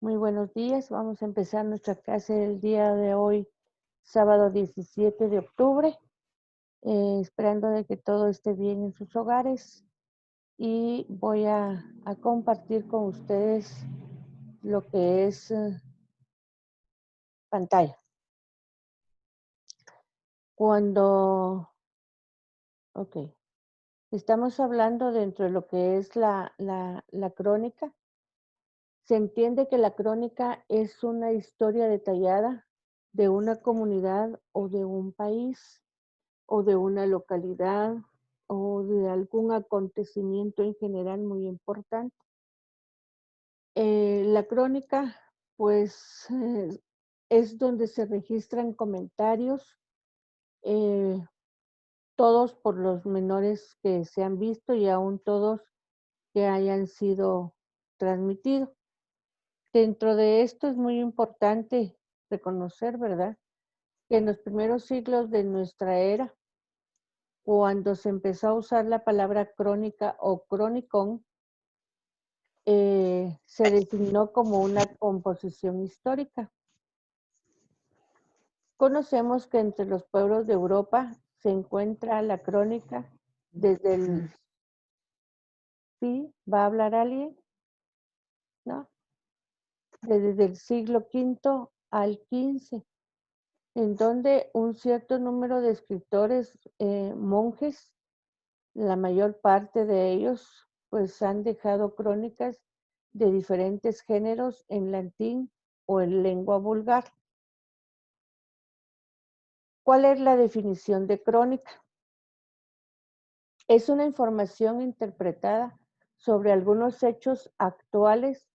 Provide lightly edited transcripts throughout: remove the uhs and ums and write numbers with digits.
Muy buenos días. Vamos a empezar nuestra clase del día de hoy, sábado 17 de octubre, esperando de que todo esté bien en sus hogares y voy a compartir con ustedes lo que es pantalla. Cuando, ok, estamos hablando dentro de lo que es la crónica, se entiende que la crónica es una historia detallada de una comunidad o de un país o de una localidad o de algún acontecimiento en general muy importante. La crónica, pues, es donde se registran comentarios, eh, todos por los menores que se han visto y aún todos que hayan sido transmitidos. Dentro de esto es muy importante reconocer, ¿verdad?, que en los primeros siglos de nuestra era, cuando se empezó a usar la palabra crónica o cronicón, se designó como una composición histórica. Conocemos que entre los pueblos de Europa se encuentra la crónica desde el, ¿sí? ¿Va a hablar alguien? ¿No? Desde el siglo V al XV, en donde un cierto número de escritores, monjes, la mayor parte de ellos, pues han dejado crónicas de diferentes géneros en latín o en lengua vulgar. ¿Cuál es la definición de crónica? Es una información interpretada sobre algunos hechos actuales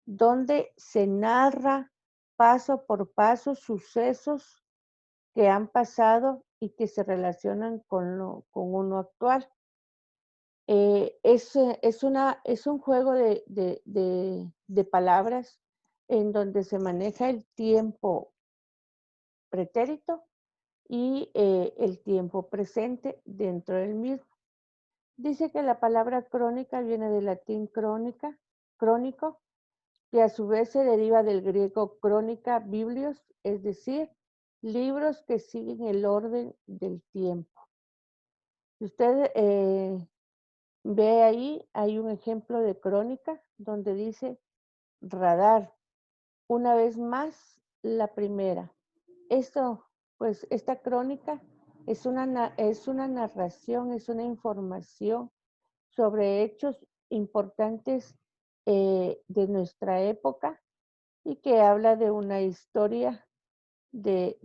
donde se narra paso por paso sucesos que han pasado y que se relacionan con uno actual. Es un juego de palabras en donde se maneja el tiempo pretérito y el tiempo presente dentro del mismo. Dice que la palabra crónica viene del latín crónica, crónico, que a su vez se deriva del griego crónica, biblios, es decir, libros que siguen el orden del tiempo. Si usted ve ahí, hay un ejemplo de crónica donde dice radar, una vez más la primera. Esto, pues esta crónica es una narración, es una información sobre hechos importantes de nuestra época y que habla de una historia de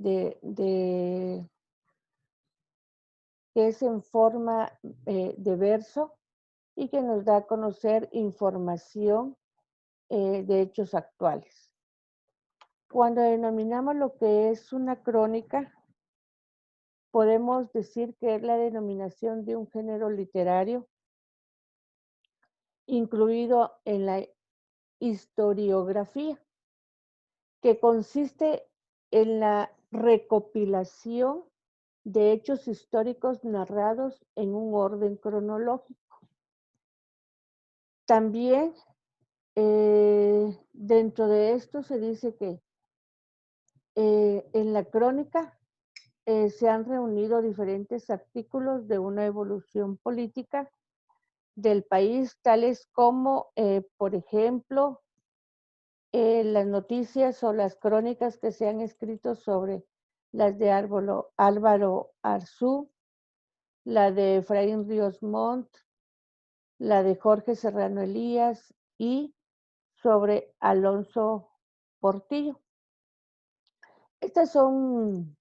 que es en forma de verso y que nos da a conocer información de hechos actuales. Cuando denominamos lo que es una crónica, podemos decir que es la denominación de un género literario incluido en la historiografía, que consiste en la recopilación de hechos históricos narrados en un orden cronológico. También dentro de esto se dice que en la crónica se han reunido diferentes artículos de una evolución política del país, tales como, por ejemplo, las noticias o las crónicas que se han escrito sobre las de Álvaro Arzú, la de Efraín Ríos Montt, la de Jorge Serrano Elías y sobre Alonso Portillo. Estas son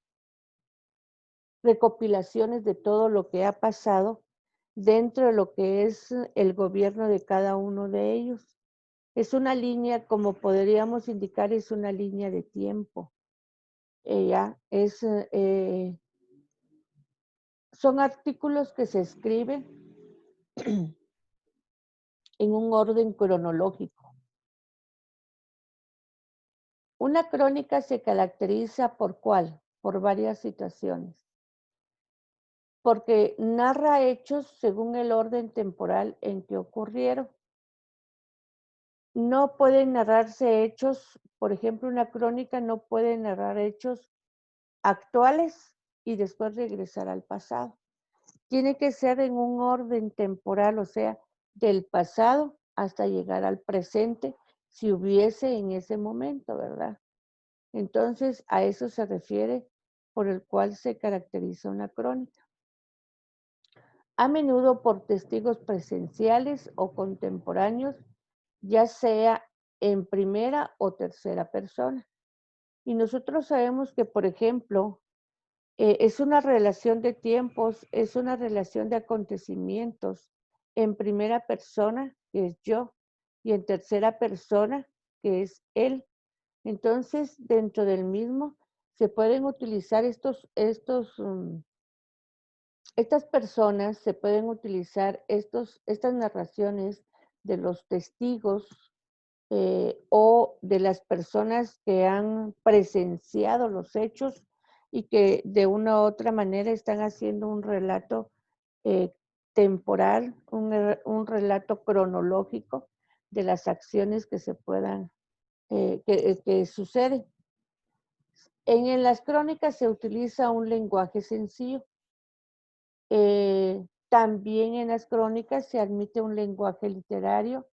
recopilaciones de todo lo que ha pasado dentro de lo que es el gobierno de cada uno de ellos. Es una línea, como podríamos indicar, es una línea de tiempo. Son artículos que se escriben en un orden cronológico. Una crónica se caracteriza ¿por cuál? Por varias situaciones. Porque narra hechos según el orden temporal en que ocurrieron. No pueden narrarse hechos, por ejemplo, una crónica no puede narrar hechos actuales y después regresar al pasado. Tiene que ser en un orden temporal, o sea, del pasado hasta llegar al presente, si hubiese en ese momento, ¿verdad? Entonces, a eso se refiere por el cual se caracteriza una crónica. A menudo por testigos presenciales o contemporáneos, ya sea en primera o tercera persona. Y nosotros sabemos que, por ejemplo, es una relación de tiempos, es una relación de acontecimientos en primera persona, que es yo, y en tercera persona, que es él. Entonces, dentro del mismo se pueden utilizar estas personas, se pueden utilizar estas narraciones de los testigos o de las personas que han presenciado los hechos y que de una u otra manera están haciendo un relato eh, temporal, un relato cronológico de las acciones que se puedan, que suceden. En las crónicas se utiliza un lenguaje sencillo. También en las crónicas se admite un lenguaje literario.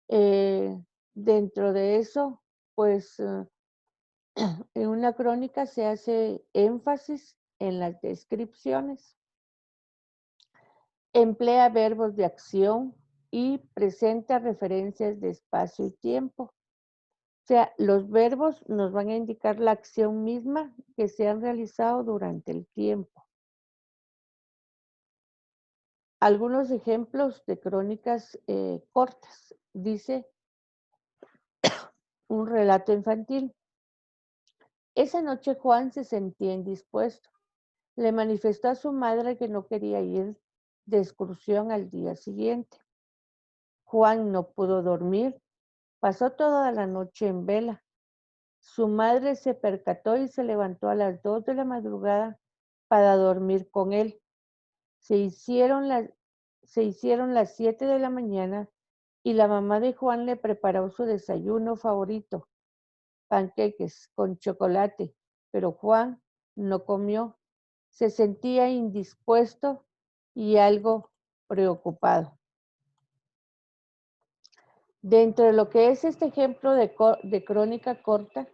eh, Dentro de eso, pues en una crónica se hace énfasis en las descripciones, emplea verbos de acción y presenta referencias de espacio y tiempo. O sea, los verbos nos van a indicar la acción misma que se han realizado durante el tiempo. Algunos ejemplos de crónicas cortas. Dice un relato infantil. Esa noche Juan se sentía indispuesto. Le manifestó a su madre que no quería ir de excursión al día siguiente. Juan no pudo dormir, pasó toda la noche en vela. Su madre se percató y se levantó a las 2 de la madrugada para dormir con él. Se hicieron las, se hicieron las 7 de la mañana y la mamá de Juan le preparó su desayuno favorito, panqueques con chocolate, pero Juan no comió. Se sentía indispuesto y algo preocupado. Dentro de lo que es este ejemplo de crónica corta,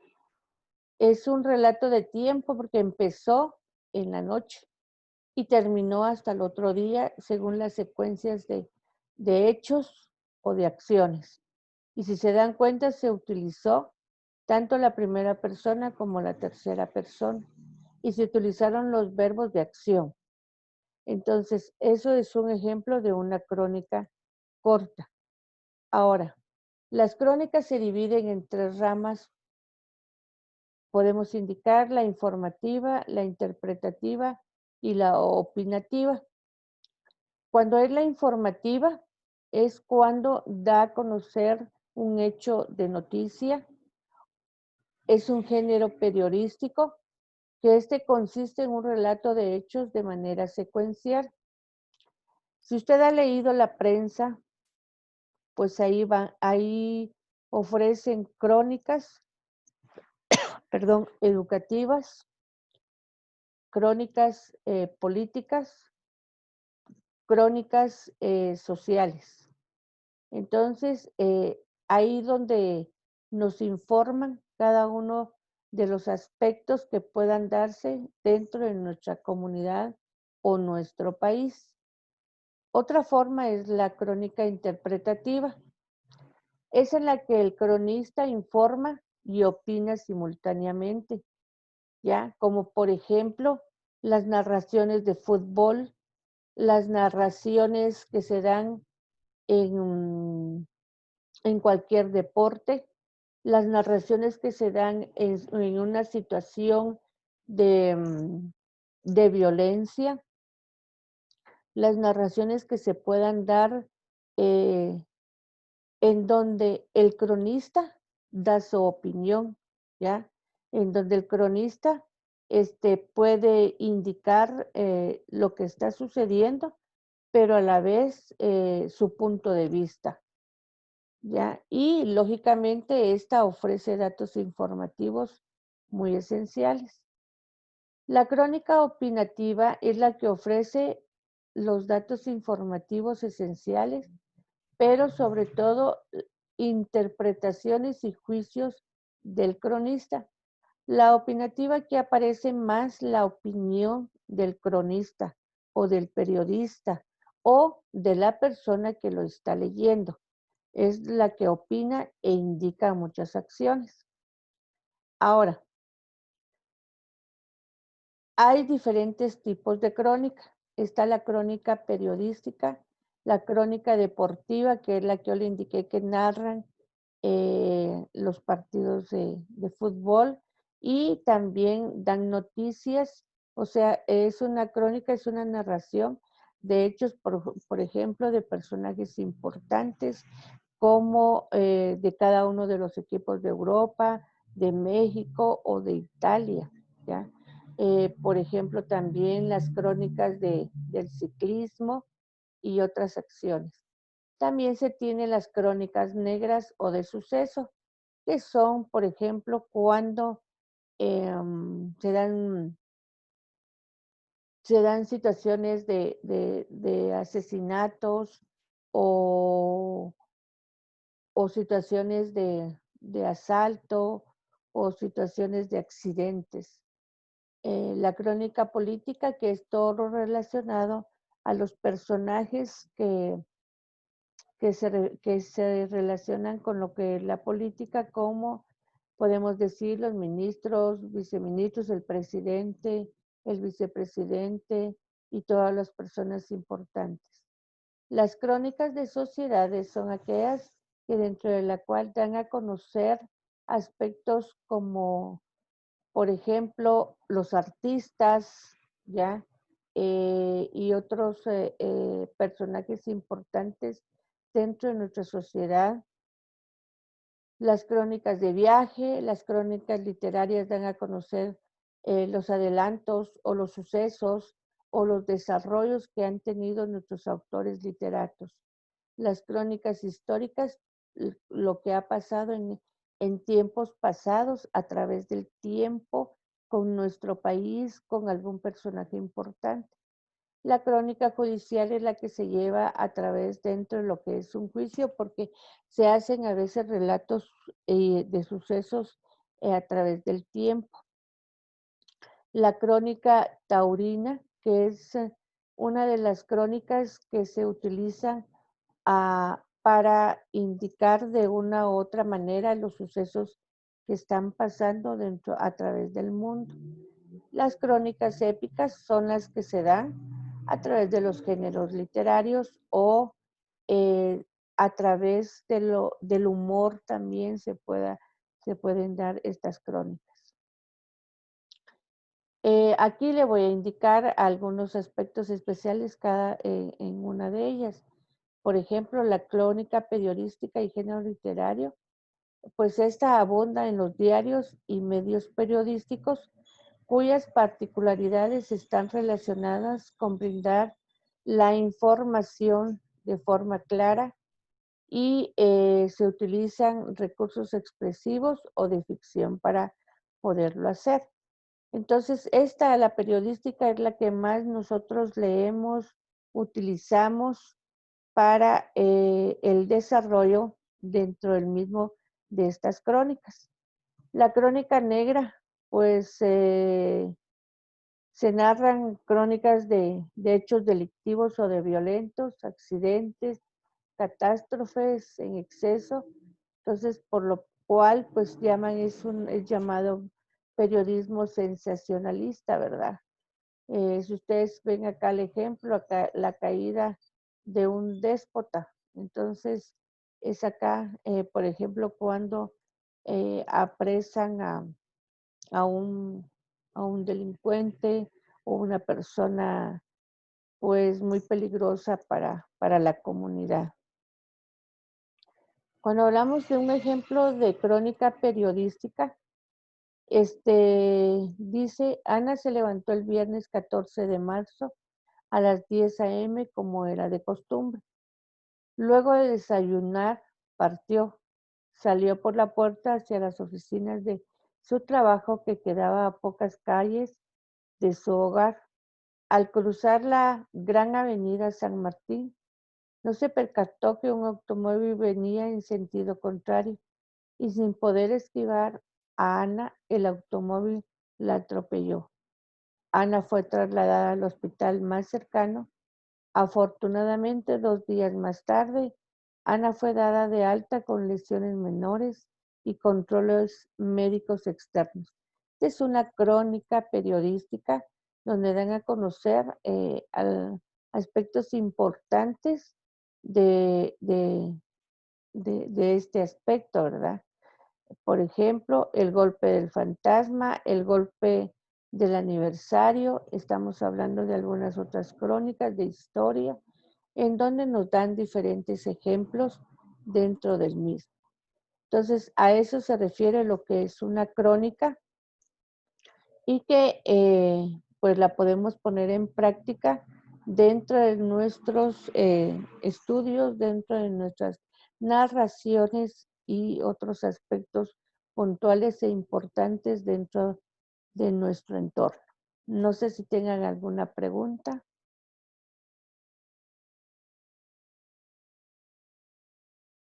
es un relato de tiempo porque empezó en la noche y terminó hasta el otro día según las secuencias de hechos o de acciones. Y si se dan cuenta, se utilizó tanto la primera persona como la tercera persona y se utilizaron los verbos de acción. Entonces, eso es un ejemplo de una crónica corta. Ahora, las crónicas se dividen en 3 ramas. Podemos indicar la informativa, la interpretativa y la opinativa. Cuando es la informativa, es cuando da a conocer un hecho de noticia. Es un género periodístico que consiste en un relato de hechos de manera secuencial. Si usted ha leído la prensa, pues ahí ofrecen crónicas, perdón, educativas, crónicas políticas, crónicas sociales. Entonces, ahí donde nos informan cada uno de los aspectos que puedan darse dentro de nuestra comunidad o nuestro país. Otra forma es la crónica interpretativa. Es en la que el cronista informa y opina simultáneamente, ¿ya? Como por ejemplo, las narraciones de fútbol, las narraciones que se dan en cualquier deporte, las narraciones que se dan en una situación de violencia, las narraciones que se puedan dar eh, en donde el cronista da su opinión, ¿ya? En donde el cronista puede indicar lo que está sucediendo, pero a la vez su punto de vista. ¿ya? Y lógicamente esta ofrece datos informativos muy esenciales. La crónica opinativa es la que ofrece los datos informativos esenciales, pero sobre todo interpretaciones y juicios del cronista. La opinativa, aquí aparece más la opinión del cronista o del periodista o de la persona que lo está leyendo. Es la que opina e indica muchas acciones. Ahora, hay diferentes tipos de crónica. Está la crónica periodística, la crónica deportiva, que es la que yo le indiqué que narran los partidos de fútbol y también dan noticias, o sea, es una crónica, es una narración de hechos, por ejemplo, de personajes importantes como de cada uno de los equipos de Europa, de México o de Italia, ¿ya? Por ejemplo, también las crónicas del ciclismo y otras acciones. También se tienen las crónicas negras o de suceso, que son, por ejemplo, cuando se dan situaciones de asesinatos o, o situaciones de asalto o situaciones de accidentes. La crónica política, que es todo lo relacionado a los personajes que se relacionan con lo que es la política, como podemos decir los ministros, viceministros, el presidente, el vicepresidente y todas las personas importantes. Las crónicas de sociedades son aquellas que dentro de la cual dan a conocer aspectos como, por ejemplo, los artistas, ¿ya? Y otros personajes importantes dentro de nuestra sociedad. Las crónicas de viaje, las crónicas literarias dan a conocer los adelantos o los sucesos o los desarrollos que han tenido nuestros autores literatos. Las crónicas históricas, lo que ha pasado en tiempos pasados a través del tiempo con nuestro país, con algún personaje importante. La crónica judicial es la que se lleva a través dentro de lo que es un juicio, porque se hacen a veces relatos de sucesos a través del tiempo. La crónica taurina, que es una de las crónicas que se utilizan para indicar de una u otra manera los sucesos que están pasando dentro a través del mundo. Las crónicas épicas son las que se dan a través de los géneros literarios o a través del humor también se pueden dar estas crónicas. Aquí le voy a indicar algunos aspectos especiales en una de ellas. Por ejemplo, la crónica periodística y género literario, pues esta abunda en los diarios y medios periodísticos cuyas particularidades están relacionadas con brindar la información de forma clara y se utilizan recursos expresivos o de ficción para poderlo hacer. Entonces, la periodística, es la que más nosotros leemos, utilizamos para el desarrollo dentro del mismo de estas crónicas. La crónica negra, pues se narran crónicas de hechos delictivos o de violentos, accidentes, catástrofes en exceso. Entonces, por lo cual, pues es llamado periodismo sensacionalista, ¿verdad? Si ustedes ven acá el ejemplo, acá la caída de un déspota. Entonces, es acá, por ejemplo, cuando apresan a un, a un delincuente o una persona pues muy peligrosa para la comunidad. Cuando hablamos de un ejemplo de crónica periodística, dice, Ana se levantó el viernes 14 de marzo a las 10 a.m. como era de costumbre. Luego de desayunar, partió. Salió por la puerta hacia las oficinas de su trabajo que quedaba a pocas calles de su hogar. Al cruzar la gran avenida San Martín, no se percató que un automóvil venía en sentido contrario y sin poder esquivar a Ana, el automóvil la atropelló. Ana fue trasladada al hospital más cercano. Afortunadamente, 2 días más tarde, Ana fue dada de alta con lesiones menores y controles médicos externos. Esta es una crónica periodística donde dan a conocer aspectos importantes de este aspecto, ¿verdad? Por ejemplo, el golpe del fantasma, el golpe del aniversario, estamos hablando de algunas otras crónicas de historia, en donde nos dan diferentes ejemplos dentro del mismo. Entonces, a eso se refiere lo que es una crónica y que pues la podemos poner en práctica dentro de nuestros estudios, dentro de nuestras narraciones y otros aspectos puntuales e importantes dentro de nuestro entorno. No sé si tengan alguna pregunta.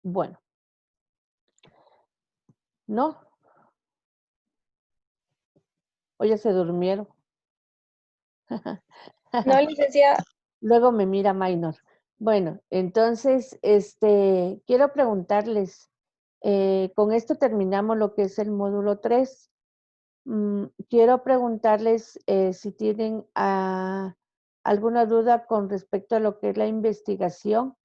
Bueno, ¿no? ¿O ya se durmieron? No, licenciada. Luego me mira Minor. Bueno, entonces, quiero preguntarles, con esto terminamos lo que es el módulo 3. Quiero preguntarles si tienen alguna duda con respecto a lo que es la investigación.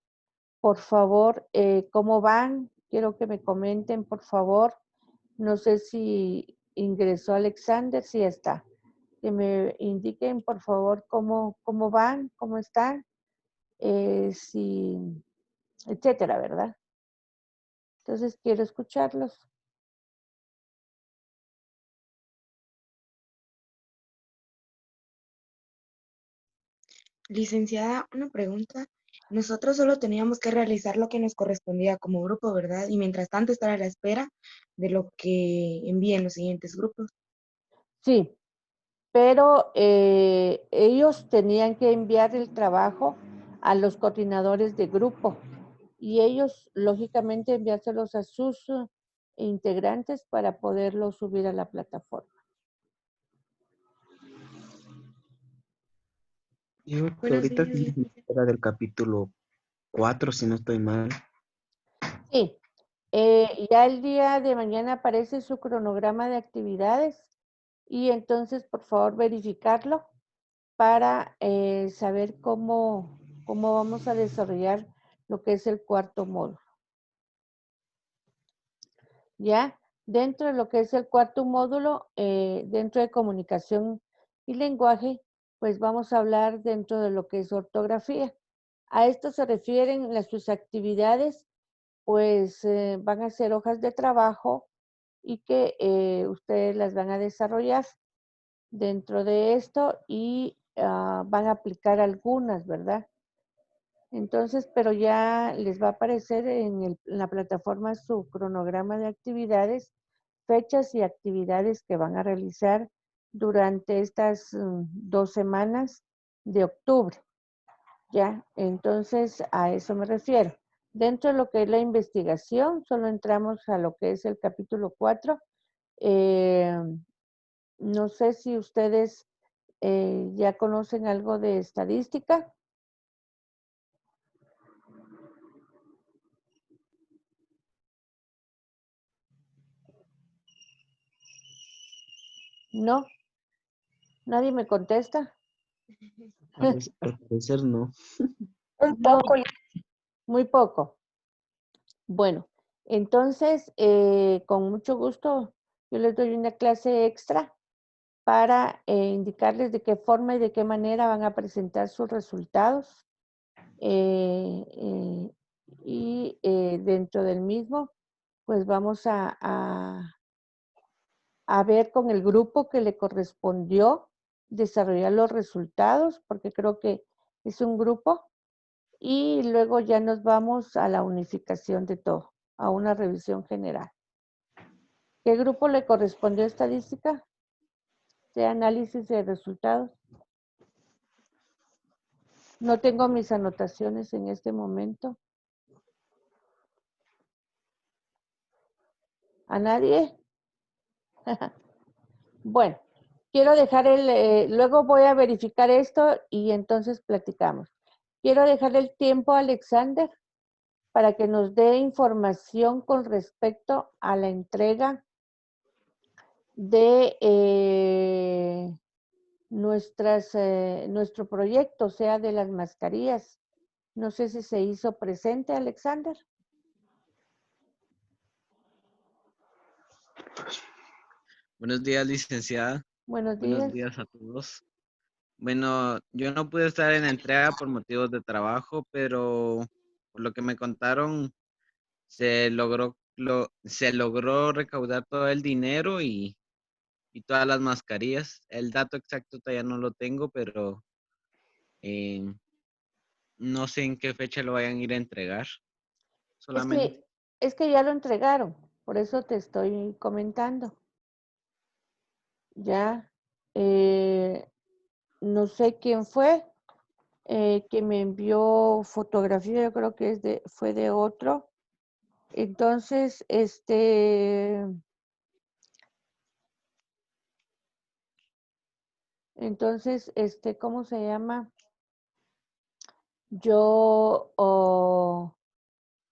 Por favor, ¿cómo van? Quiero que me comenten, por favor. No sé si ingresó Alexander, sí está. Que me indiquen, por favor, cómo van, cómo están, si, etcétera, ¿verdad? Entonces, quiero escucharlos. Licenciada, una pregunta. Nosotros solo teníamos que realizar lo que nos correspondía como grupo, ¿verdad? Y mientras tanto estar a la espera de lo que envíen los siguientes grupos. Sí, pero ellos tenían que enviar el trabajo a los coordinadores de grupo y ellos, lógicamente, enviárselos a sus integrantes para poderlo subir a la plataforma. Digo que Bueno, ahorita señora sí licenciada. era del capítulo 4, si no estoy mal. Sí, ya el día de mañana aparece su cronograma de actividades y entonces, por favor, verificarlo para saber cómo vamos a desarrollar lo que es el cuarto módulo. ¿Ya? Dentro de lo que es el cuarto módulo, dentro de comunicación y lenguaje, pues vamos a hablar dentro de lo que es ortografía. A esto se refieren sus actividades, pues van a ser hojas de trabajo y que ustedes las van a desarrollar dentro de esto y van a aplicar algunas, ¿verdad? Entonces, pero ya les va a aparecer en la plataforma su cronograma de actividades, fechas y actividades que van a realizar durante estas 2 semanas de octubre. ¿Ya? Entonces, a eso me refiero. Dentro de lo que es la investigación, solo entramos a lo que es el capítulo 4. No sé si ustedes ya conocen algo de estadística. ¿No? ¿Nadie me contesta? Al parecer no. Un No, poco. muy poco. Bueno, entonces, con mucho gusto, yo les doy una clase extra para indicarles de qué forma y de qué manera van a presentar sus resultados. Y dentro del mismo, pues vamos a ver con el grupo que le correspondió desarrollar los resultados, porque creo que es un grupo, y luego ya nos vamos a la unificación de todo. a una revisión general. ¿Qué grupo le correspondió estadística? De análisis de resultados. No tengo mis anotaciones en este momento. ¿A nadie? Bueno, quiero dejar luego voy a verificar esto y entonces platicamos. Quiero dejar el tiempo a Alexander para que nos dé información con respecto a la entrega de nuestro proyecto, o sea, de las mascarillas. No sé si se hizo presente, Alexander. Buenos días, licenciada. Buenos Buenos días. días a todos. Bueno, yo no pude estar en la entrega por motivos de trabajo, pero por lo que me contaron, se logró recaudar todo el dinero y todas las mascarillas. El dato exacto todavía no lo tengo, pero eh, no sé en qué fecha lo vayan a ir a entregar. Solamente. Es que ya lo entregaron, por eso te estoy comentando. Ya, no sé quién fue que me envió fotografía, yo creo que fue de otro. Entonces, ¿cómo se llama? Yo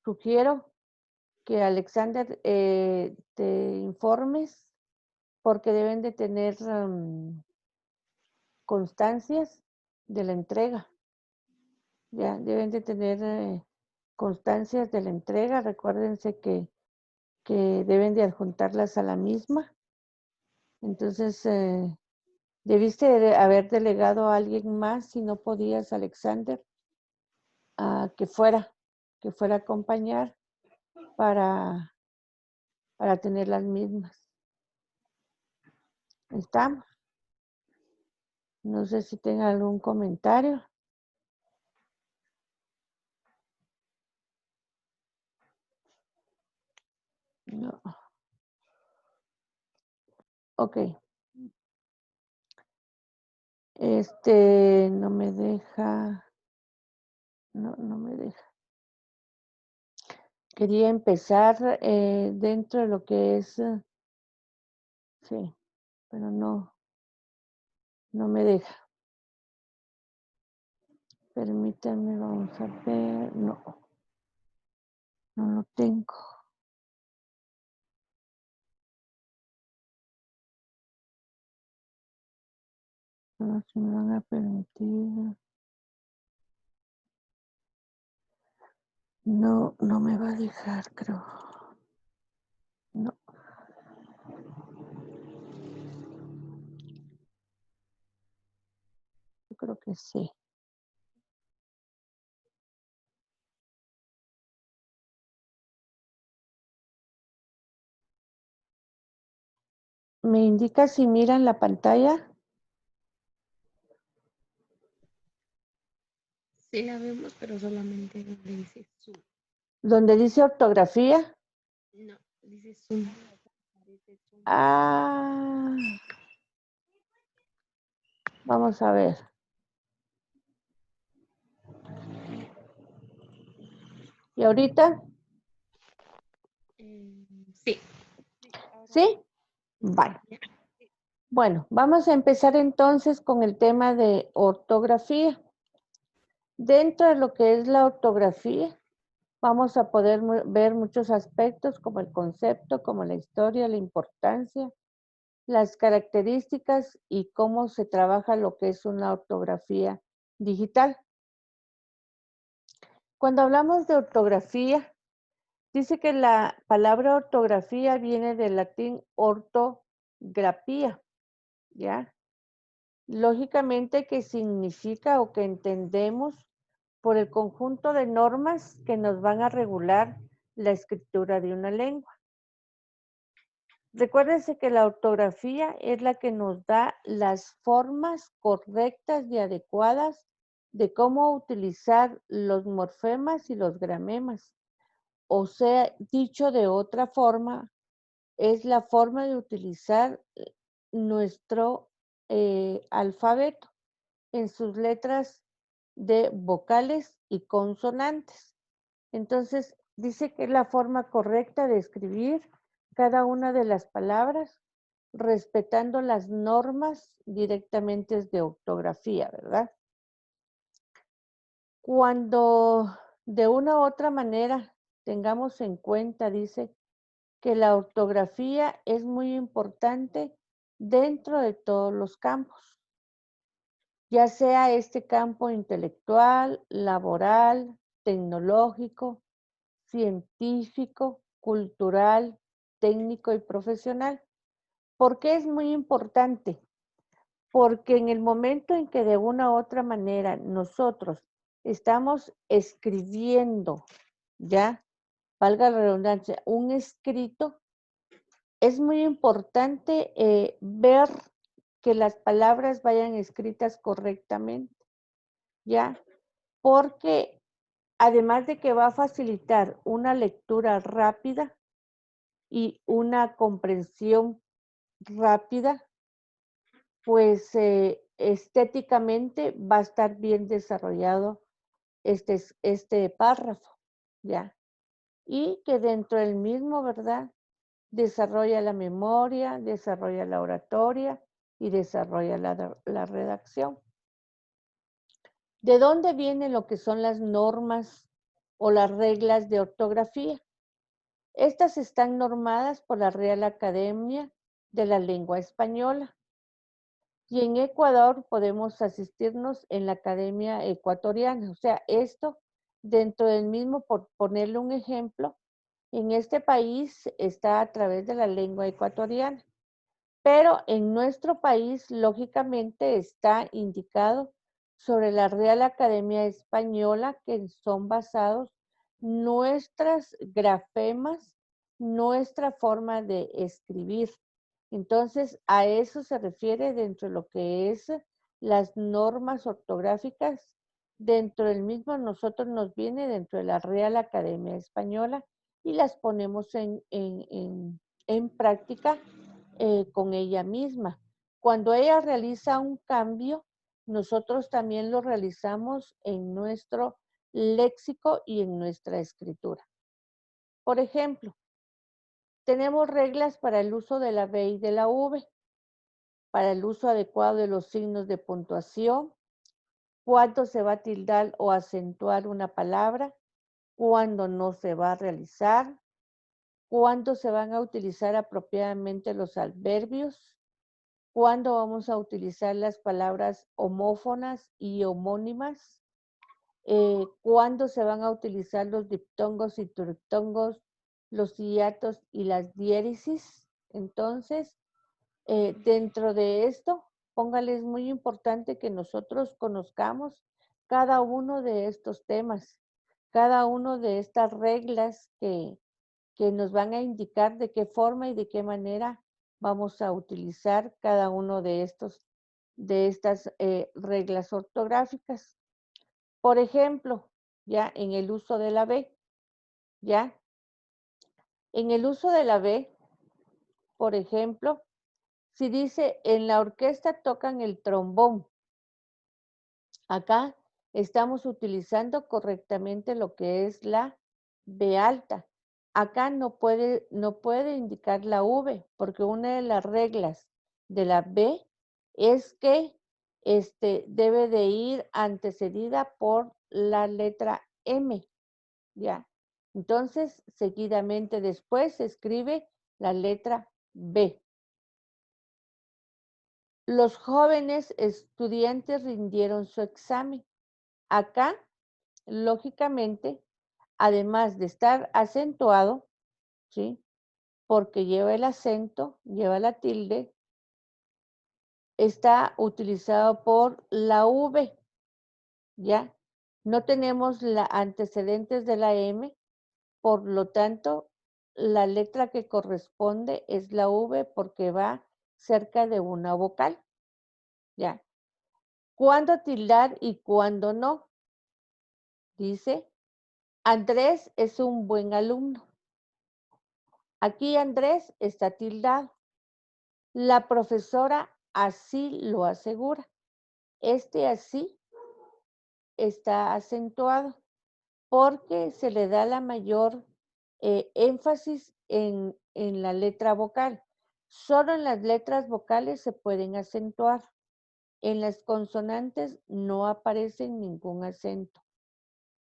sugiero que Alexander te informes porque deben de tener constancias de la entrega. Ya, deben de tener constancias de la entrega. Recuérdense que deben de adjuntarlas a la misma. Entonces, debiste haber delegado a alguien más si no podías, Alexander, que fuera a acompañar para tener las mismas. ¿Estamos? No sé si tenga algún comentario. No. Ok. No me deja. No me deja. Quería empezar dentro de lo que es. Sí, pero no me deja. Permítanme, vamos a ver. No lo tengo. No se me van a permitir. No me va a dejar, creo. No. Yo creo que sí. ¿Me indica si miran la pantalla? Sí la vemos, pero solamente donde dice Zoom. ¿Donde dice ortografía? No, dice Zoom. Ah. Vamos a ver. ¿Y ahorita? Sí. ¿Sí? Vale. Bueno, vamos a empezar entonces con el tema de ortografía. Dentro de lo que es la ortografía, vamos a poder ver muchos aspectos como el concepto, como la historia, la importancia, las características y cómo se trabaja lo que es una ortografía digital. Cuando hablamos de ortografía, dice que la palabra ortografía viene del latín ortografía, ¿ya? Lógicamente que significa o que entendemos por el conjunto de normas que nos van a regular la escritura de una lengua. Recuérdense que la ortografía es la que nos da las formas correctas y adecuadas de cómo utilizar los morfemas y los gramemas, o sea, dicho de otra forma, es la forma de utilizar nuestro alfabeto en sus letras de vocales y consonantes. Entonces, dice que es la forma correcta de escribir cada una de las palabras, respetando las normas directamente de ortografía, ¿verdad? Cuando de una u otra manera tengamos en cuenta, dice, que la ortografía es muy importante dentro de todos los campos, ya sea este campo intelectual, laboral, tecnológico, científico, cultural, técnico y profesional. ¿Por qué es muy importante? Porque en el momento en que de una u otra manera nosotros estamos escribiendo, ya, valga la redundancia, un escrito, es muy importante ver que las palabras vayan escritas correctamente, ¿ya? Porque además de que va a facilitar una lectura rápida y una comprensión rápida, pues estéticamente va a estar bien desarrollado este párrafo, ¿ya? Y que dentro del mismo, ¿verdad? Desarrolla la memoria, desarrolla la oratoria y desarrolla la redacción. ¿De dónde vienen lo que son las normas o las reglas de ortografía? Estas están normadas por la Real Academia de la Lengua Española. Y en Ecuador podemos asistirnos en la Academia Ecuatoriana. O sea, esto dentro del mismo, por ponerle un ejemplo, en este país está a través de la lengua ecuatoriana. Pero en nuestro país, lógicamente, está indicado sobre la Real Academia Española, que son basados nuestras grafemas, nuestra forma de escribir. Entonces, a eso se refiere dentro de lo que es las normas ortográficas. Dentro del mismo, nosotros nos viene dentro de la Real Academia Española y las ponemos en práctica con ella misma. Cuando ella realiza un cambio, nosotros también lo realizamos en nuestro léxico y en nuestra escritura. Por ejemplo, tenemos reglas para el uso de la B y de la V, para el uso adecuado de los signos de puntuación, cuándo se va a tildar o acentuar una palabra, cuándo no se va a realizar, cuándo se van a utilizar apropiadamente los adverbios, cuándo vamos a utilizar las palabras homófonas y homónimas, cuándo se van a utilizar los diptongos y triptongos, los hiatos y las diéresis. Entonces, dentro de esto, póngale, es muy importante que nosotros conozcamos cada uno de estos temas, cada uno de estas reglas que nos van a indicar de qué forma y de qué manera vamos a utilizar cada uno de estas reglas ortográficas. Por ejemplo, ya en el uso de la B, ya en el uso de la B, por ejemplo, si dice en la orquesta tocan el trombón, acá estamos utilizando correctamente lo que es la B alta. Acá no puede indicar la V, porque una de las reglas de la B es que debe de ir antecedida por la letra M, ¿ya? Entonces, seguidamente después se escribe la letra B. Los jóvenes estudiantes rindieron su examen. Acá, lógicamente, además de estar acentuado, ¿sí? Porque lleva el acento, lleva la tilde, está utilizado por la V, ¿ya? No tenemos la antecedentes de la M, por lo tanto, la letra que corresponde es la V porque va cerca de una vocal, ¿ya? ¿Cuándo tildar y cuándo no? Dice Andrés es un buen alumno. Aquí Andrés está tildado. La profesora así lo asegura. Este así está acentuado porque se le da la mayor énfasis en la letra vocal. Solo en las letras vocales se pueden acentuar. En las consonantes no aparece ningún acento.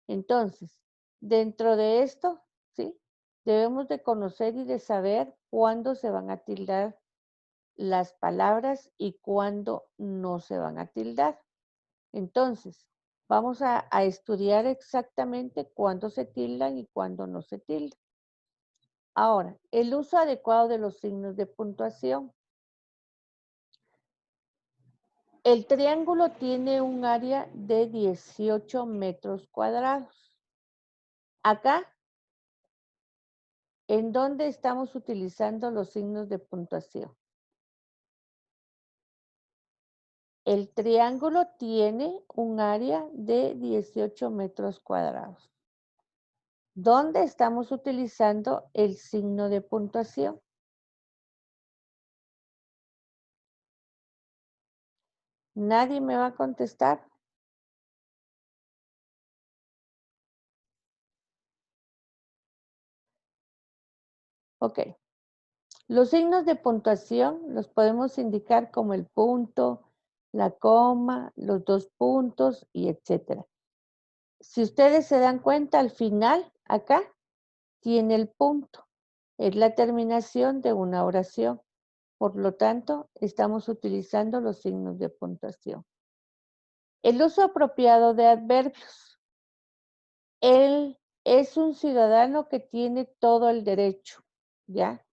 Entonces, dentro de esto, ¿sí? Debemos de conocer y de saber cuándo se van a tildar las palabras y cuándo no se van a tildar. Entonces, vamos a estudiar exactamente cuándo se tildan y cuándo no se tildan. Ahora, el uso adecuado de los signos de puntuación. El triángulo tiene un área de 18 metros cuadrados. Acá, ¿en dónde estamos utilizando los signos de puntuación? El triángulo tiene un área de 18 metros cuadrados. ¿Dónde estamos utilizando el signo de puntuación? ¿Nadie me va a contestar? Ok. Los signos de puntuación los podemos indicar como el punto, la coma, los dos puntos y etcétera. Si ustedes se dan cuenta, al final, acá, tiene el punto. Es la terminación de una oración. Por lo tanto, estamos utilizando los signos de puntuación. El uso apropiado de adverbios. Él es un ciudadano que tiene todo el derecho, ¿ya?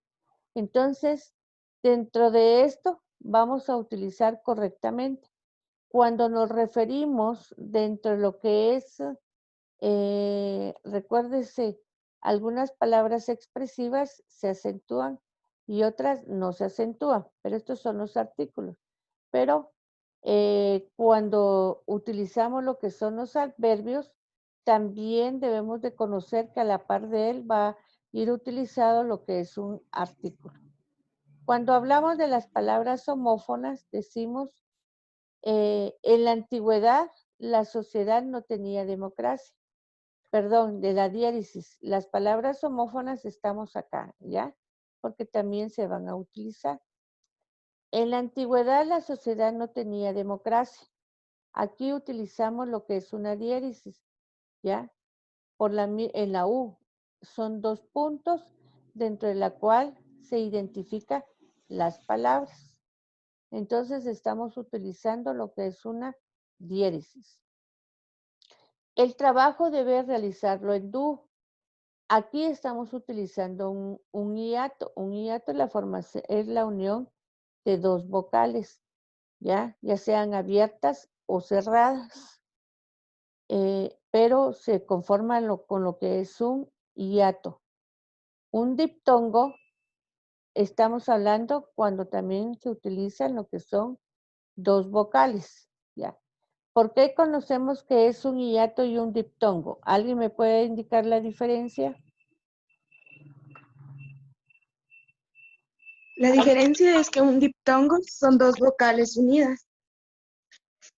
Entonces, dentro de esto, vamos a utilizar correctamente. Cuando nos referimos dentro de lo que es, recuérdese, algunas palabras expresivas se acentúan y otras no se acentúan, pero estos son los artículos. Pero cuando utilizamos lo que son los adverbios, también debemos de conocer que a la par de él va a ir utilizado lo que es un artículo. Cuando hablamos de las palabras homófonas, decimos, en la antigüedad la sociedad no tenía democracia. Perdón, de la diéresis. Las palabras homófonas estamos acá, ¿ya? Porque también se van a utilizar. En la antigüedad la sociedad no tenía democracia. Aquí utilizamos lo que es una diéresis, ¿ya? En la U son dos puntos dentro de la cual se identifican las palabras. Entonces estamos utilizando lo que es una diéresis. El trabajo debe realizarlo en dúo. Aquí estamos utilizando un hiato. Un hiato es la unión de dos vocales, ya sean abiertas o cerradas, pero se conforman con lo que es un hiato. Un diptongo, estamos hablando cuando también se utilizan lo que son dos vocales, ¿ya? ¿Por qué conocemos que es un hiato y un diptongo? ¿Alguien me puede indicar la diferencia? La diferencia es que un diptongo son dos vocales unidas,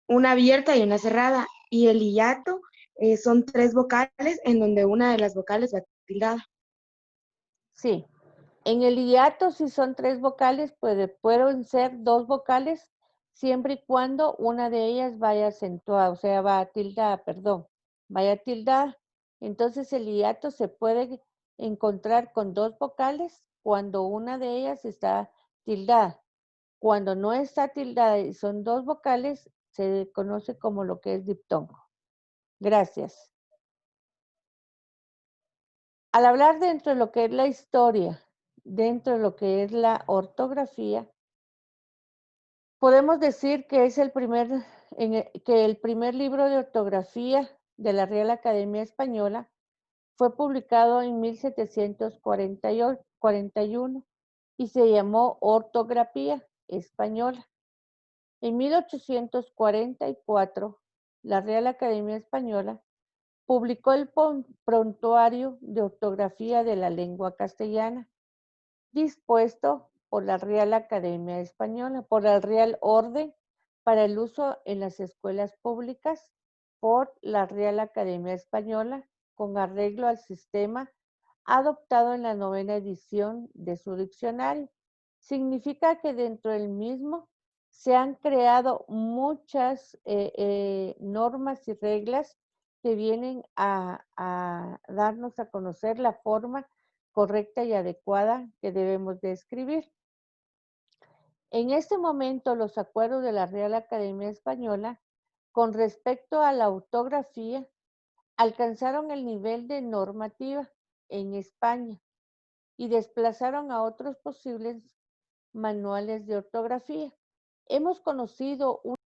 una abierta y una cerrada, y el hiato son tres vocales en donde una de las vocales va tildada. Sí. En el hiato, si son tres vocales, pueden ser dos vocales siempre y cuando una de ellas vaya acentuada, o sea, vaya tildada. Entonces el hiato se puede encontrar con dos vocales cuando una de ellas está tildada. Cuando no está tildada y son dos vocales, se conoce como lo que es diptongo. Gracias. Al hablar dentro de lo que es la historia, dentro de lo que es la ortografía, podemos decir que es que el primer libro de ortografía de la Real Academia Española fue publicado en 1741 y se llamó Ortografía Española. En 1844, la Real Academia Española publicó el prontuario de ortografía de la lengua castellana, dispuesto por la Real Academia Española, por el Real Orden para el uso en las escuelas públicas, por la Real Academia Española, con arreglo al sistema adoptado en la 9ª edición de su diccionario. Significa que dentro del mismo se han creado muchas normas y reglas que vienen a darnos a conocer la forma correcta y adecuada que debemos de escribir. En este momento, los acuerdos de la Real Academia Española con respecto a la ortografía alcanzaron el nivel de normativa en España y desplazaron a otros posibles manuales de ortografía. Hemos conocido